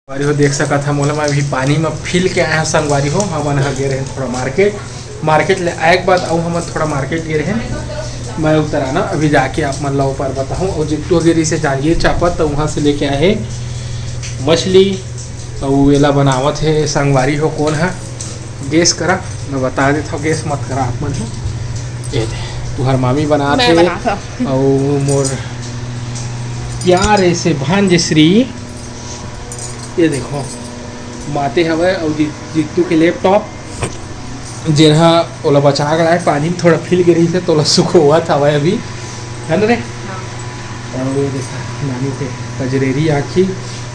संगवारी हो देख सका था मोला मैं अभी पानी में फिल के आया संगवारी हो हमन ह गे रहे थोड़ा मार्केट ले आए के बाद और हम थोड़ा मार्केट गे रहे मैं उतर आना अभी जाके आप मन ला ऊपर बताऊँ और जिट्टू गिरी से जांगीर चापत तो वहाँ से लेके आए मछली और एला बनावत है संगवारी हो कौन है गेस करा मैं बता देता हूँ गेस मत करा आप मन ये तुहर मामी बना थे और मोर प्यार ऐसे भांजश्री ये देखो माते हवे और जित्तू के लैपटॉप जेहा ओला बचा के लाए पानी में थोड़ा फिल गिरी से तो सुखोवा था हवे अभी है ना रे और ये देखा नानी के कजरेरी आखी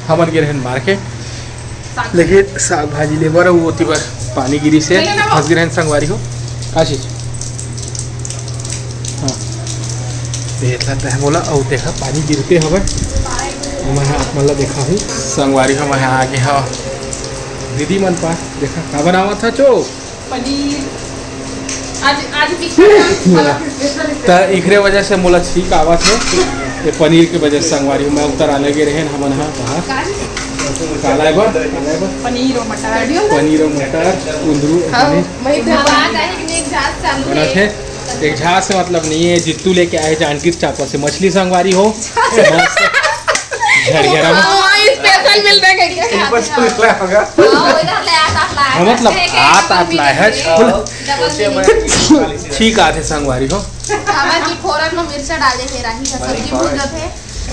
हमन गे रहन मार्केट लेकिन साग भाजी लेबर वो होती बार पानी गिरी से फंस गिर संगवारी हो का चीज हाँ देख लेता है बोला और देखा पानी गिरते हवे मैं आप मतलब देखा हूँ संगवारी का मैं आगे हाँ दीदी मन पास देखा का बनावा था चो पनीर आज तो इखरे वजह से मोला ठीक आवत है ये पनीर के वजह से संगवारी मैं उतर आने के रहे हमन हाँ कहाँ काला पनीर और मटर कुंदरू बना थे एक झाँस से मतलब नहीं है जित्तू लेके आए जांगीर चापा से मछली संगवारी हो झरझरा में स्पेशल मिल रहा है मतलब आत लाए है ठीक आते संगवारी हो जी फोरन में मिर्चा डाले थे राही का सब्जी भूनत है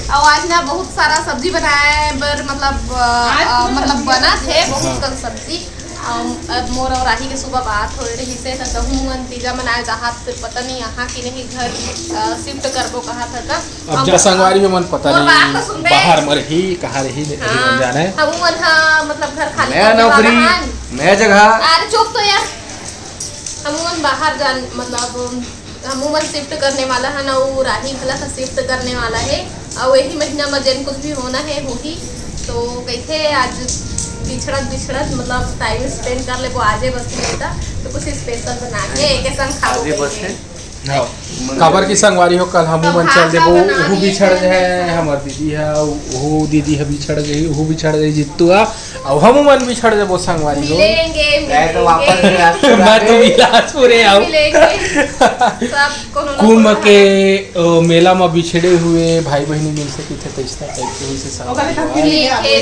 और आज ना बहुत सारा सब्जी बनाया है पर मतलब बना थे बहुत कल सब्जी अब मोर और राही के सुबह बात हो रही से कहूँ तीजा मनाए जहाँ फिर पता नहीं यहाँ की नहीं घर शिफ्ट करबो कहा था अब जा संगवारी में मन पता नहीं बाहर मर ही कहाँ रही जाना है हम मन मतलब घर खाली नया नौकरी नया जगह अरे चुप तो यार हम मन बाहर जान मतलब हम मन शिफ्ट करने वाला है ना वो राही भला का शिफ्ट करने वाला है और यही महीना में जन कुछ भी होना है होगी तो कैसे आज बिछड़त मतलब टाइम स्पेंड कर ले वो आजे बस लेता तो कुछ स्पेशल बना के एक संग खाओ खबर की संगवारी हो कल हम मन चल देबो ओहू बिछड़ जाए हमर दीदी है ओहू दीदी है बिछड़ गई ओहू बिछड़ गई जित्तू और हम मन बिछड़ देबो संगवारी हो मिलेंगे तो वापस मैं तो बिलासपुर आऊं सब कुंभ के मेला में बिछड़े हुए भाई बहनी मिल सके थे तैस्ता टाइप के से सब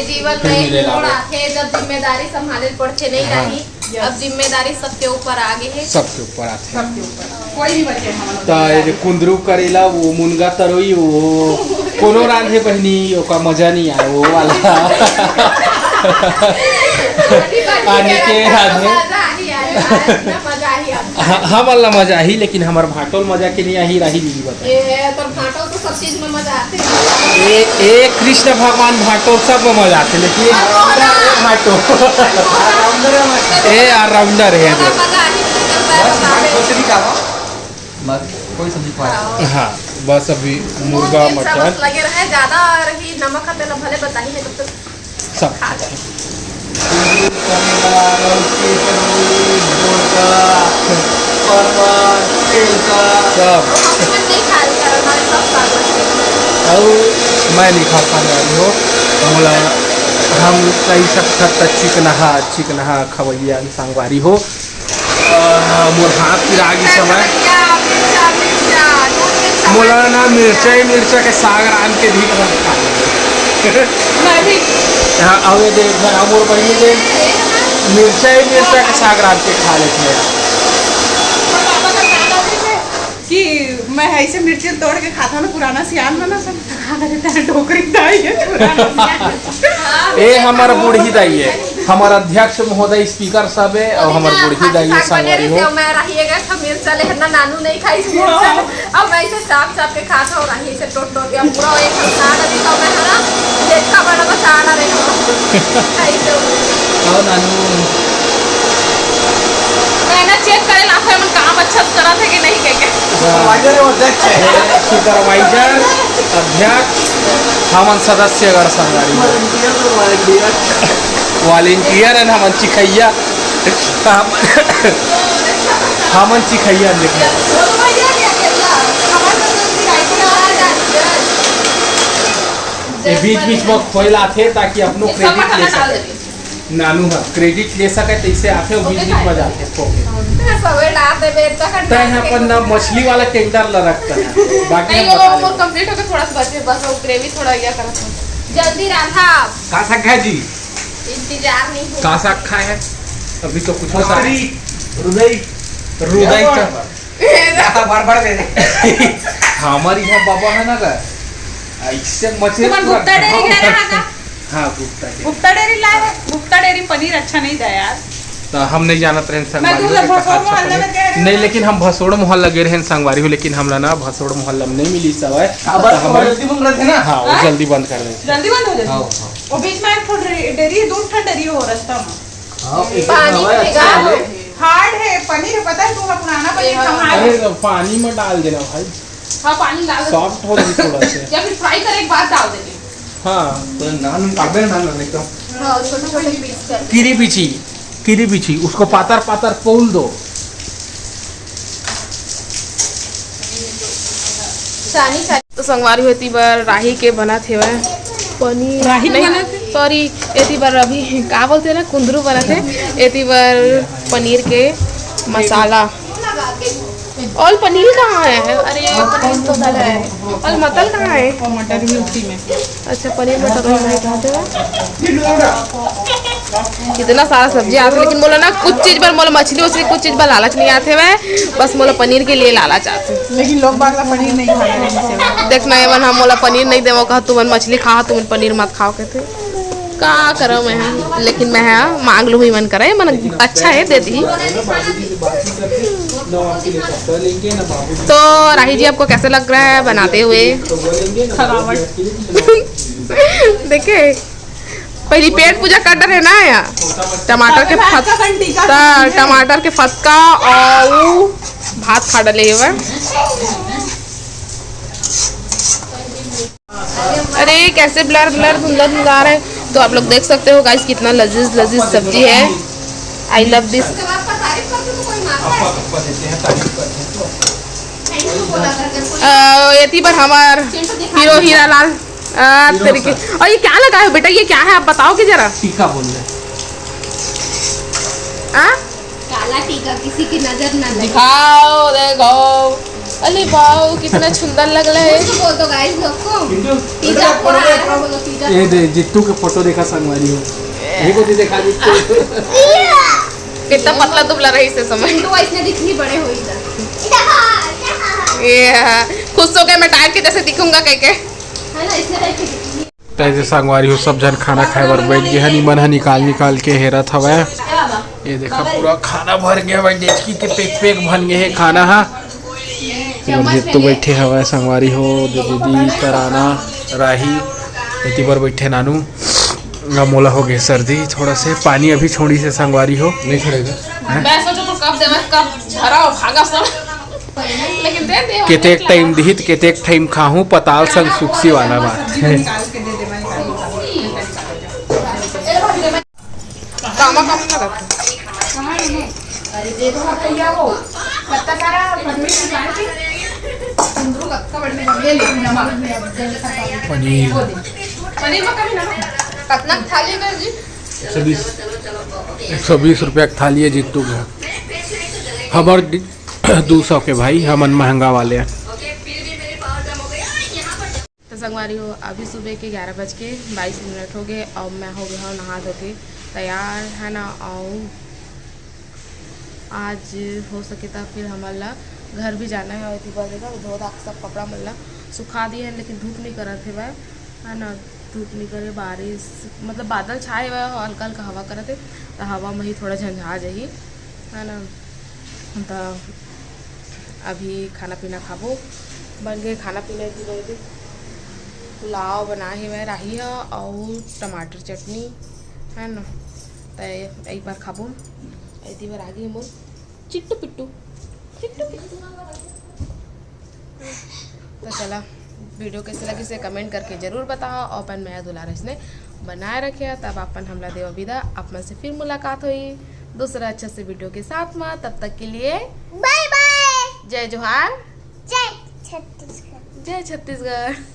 जीवन में थोड़ा है जब जिम्मेदारी संभाले पड़ते नहीं रही अब जिम्मेदारी सबके ऊपर आगे है सबके ऊपर आते हैं कोई भी बच्चे तो कुंदरू करेला वो मुनगा तरोई वो कोनो रांधे बहनी ओका मजा नहीं आया वो वाला आने के रांधे हम वाला मजा ही लेकिन हमार भाटोल मजा के नहीं आई रही दीदी बता तो भाटोल तो सब चीज में मजा आते हैं ए कृष्ण भगवान भाटोल सब में मजा आते लेकिन भाटो ए राउंडर है कोई सब्जी हाँ बस अभी मुर्गा मटन लगे रहे ज्यादा रही नमक खाते ना भले बताई है तब तक सब और मैं नहीं खा पाने वाली हो बोला हम कई सब चिकनहा खवैया संगवारी हो मोर हाथ की रागी समय मोला ना मिर्चा के साग रान के भी खा मैं भी यहाँ आवे दे मोर बहनी दे मिर्चा के साग रान के खा लेते हैं कि मैं ऐसे मिर्ची तोड़ के खाता ना पुराना सियान बना सब खा देता है टोकरी दाई है ए हमारा बूढ़ी दाई है हमारा अध्यक्ष महोदय स्पीकर सब है और हमारा बूढ़ी दाई है संगवारी हो मैं रहिएगा मिर्चा ले ना नानू नहीं खाई मिर्चा अब मैं इसे साफ के खाता हूं रही से टोट गया पूरा एक साग अभी तो मैं हरा देखा बड़ा बचाना रे ऐसे और नानू मैंने चेक करे ला था मन काम अच्छा करा थे कि नहीं के सुपरवाइजर अध्यक्ष हमन सदस्य अगर संगवारी वॉलंटियर है हमन चिखैया हमन चिखैया लिखा ये बीच बीच में खोल आते ताकि अपनो क्रेडिट ले सके नानू हा क्रेडिट ले सके तो इसे आते और बीच बीच में जाते सवे डालते बेटा का तय अपन ना मछली वाला टेंडर ला रखता है बाकी नहीं हम वो बता और कंप्लीट हो गया थोड़ा सा बचे बस वो ग्रेवी थोड़ा ये करा जल्दी राधा का साग है जी इंतजार नहीं हो का साग खाए है अभी तो कुछ होता है हृदय हृदय का बार दे दे हमारी यहाँ बाबा है ना का ऐसे मछली तुम गुप्ता डेयरी गया रहा का हाँ गुप्ता डेयरी गुप्ता डेयरी लाए हो गुप्ता डेयरी पनीर अच्छा नहीं था यार तो हम नहीं जानते रहे मैं दूसरा भसोड़ मोहल्ले में गया नहीं लेकिन हम भसोड़ मोहल्ला गए रहे संगवारी हो लेकिन हमला ना भसोड़ मोहल्ला में नहीं मिली सवाय अब जल्दी बन रहे थे ना हाँ वो जल्दी बंद कर रहे जल्दी बंद हो हाँ जाए हाँ वो बीच में एक फुट डेयरी दूध ठंड डेयरी हो रास्ता में पानी पिएगा हार्ड है पनीर है पता है तुम्हें पुराना पनीर कहाँ है अरे पानी में डाल देना भाई हाँ पानी डाल सॉफ्ट हो जाए थोड़ा से या फिर फ्राई करे एक बार डाल देंगे हाँ तो नान काबे नान एकदम हाँ छोटे छोटे पीस कर किरी बिछी उसको पातर पातर पोल दो तो संगवारी होती बार राही के बना थे वह पनीर राही नहीं बना थे? सॉरी एती बार अभी क्या बोलते हैं ना कुंदरू बना थे एती बार पनीर के मसाला और पनीर कहाँ है अरे पनीर तो डला है और मटर कहाँ है और मटर भी उसी में अच्छा पनीर मटर में खाते कितना सारा सब्जी आते लेकिन बोला ना कुछ चीज पर मोला मछली उछली कुछ चीज पर लालच नहीं आते वह बस मोला पनीर के लिए लालच आते लेकिन लोग बागला पनीर नहीं खाते देखना है हम मोला पनीर नहीं देवो कहा तुम मछली खाओ तुम पनीर मत खाओ कहते का करो मैं लेकिन मैं मांग लू ही मन करे मन अच्छा है दे दी तो राही जी आपको कैसे लग रहा है बनाते हुए देखे पहली पेट पूजा कर रहे ना या टमाटर के टमाटर के फटका और भात खा डाले हुए अरे कैसे ब्लर ब्लर धुंधला धुंधला रहे तो आप लोग देख सकते हो गाइस कितना लजीज लजीज सब्जी है आई लव दिस ये पर हमार हीरो हीरा लाल तरीके और ये क्या लगा है बेटा ये क्या है आप बताओ कि जरा टीका बोल रहे काला टीका किसी की नजर ना लगे दिखाओ देखो अरे वाओ कितना सुंदर लग रहा है बोल दो गाइस लोग को टीका पूरा बोलो टीका ये दे जित्तू के फोटो देखा संगवारी हो यही को देखा जित्तू कितना पतला दुबला रही से समय तो इसने दिखनी बड़े हुई ये खुश हो गए मैं टाइट के जैसे दिखूंगा कह के है ना इसने टाइप की तैसे संगवारी हो सब जन खाना खाए बर बैठ गए हनी मन निकाल के हेरत हवे ये देखा पूरा खाना भर गया भाई डेचकी के पेक पेक भन गए है खाना हा और जित्तू बैठे हवे संगवारी हो दीदी कराना राही इतनी बार बैठे नानू मोला हो गए सर्दी थोड़ा से पानी अभी छोड़ी से संगवारी हो नहीं छोड़ेगा मैं सोचो तो कब देवा कब भराओ भागा सब लेकिन दे दे केतेक टाइम दिहित केतेक टाइम खाहू पताल संग सुक्सी वाला बात कामा काम ना रख अरे देखो भैया वो कितना सारा पनीर निकाल के कुंदरू कक्का बड़े में ले लो नमक पनीर पनीर में कभी ना कितना थाली कर जी 120 रुपया की थाली है जित्तू का हमार 200 के भाई हमन महंगा वाले हैं तो संगवारी हो अभी सुबह के 11:22 हो गए और मैं हो गया हूँ नहा धो के तैयार है ना और आज हो सके तो फिर हमारा घर भी जाना है और इतनी बार देखा धो धा सब कपड़ा मल्ला सुखा दिए हैं लेकिन धूप नहीं करा थे वह है ना धूप नहीं करे बारिश मतलब बादल छाए हुए हल्का हल्का हवा करे थे तो हवा में ही थोड़ा झंझा जाही है ना तो अभी खाना पीना खाबो बन गए खाना पीना की गई पुलाव बना ही मैं राही है और टमाटर चटनी है ना तो एक बार खाबो ऐसी बार आगे मोर चिट्टू पिट्टू तो चला वीडियो कैसे लगी से कमेंट करके ज़रूर बताओ और अपन मैं दुलार इसने बनाए रखे तब अपन हमला देव विदा आप में से फिर मुलाकात हुई दूसरा अच्छे से वीडियो के साथ में तब तक के लिए बाय बाय जय जोहार जय छत्तीसगढ़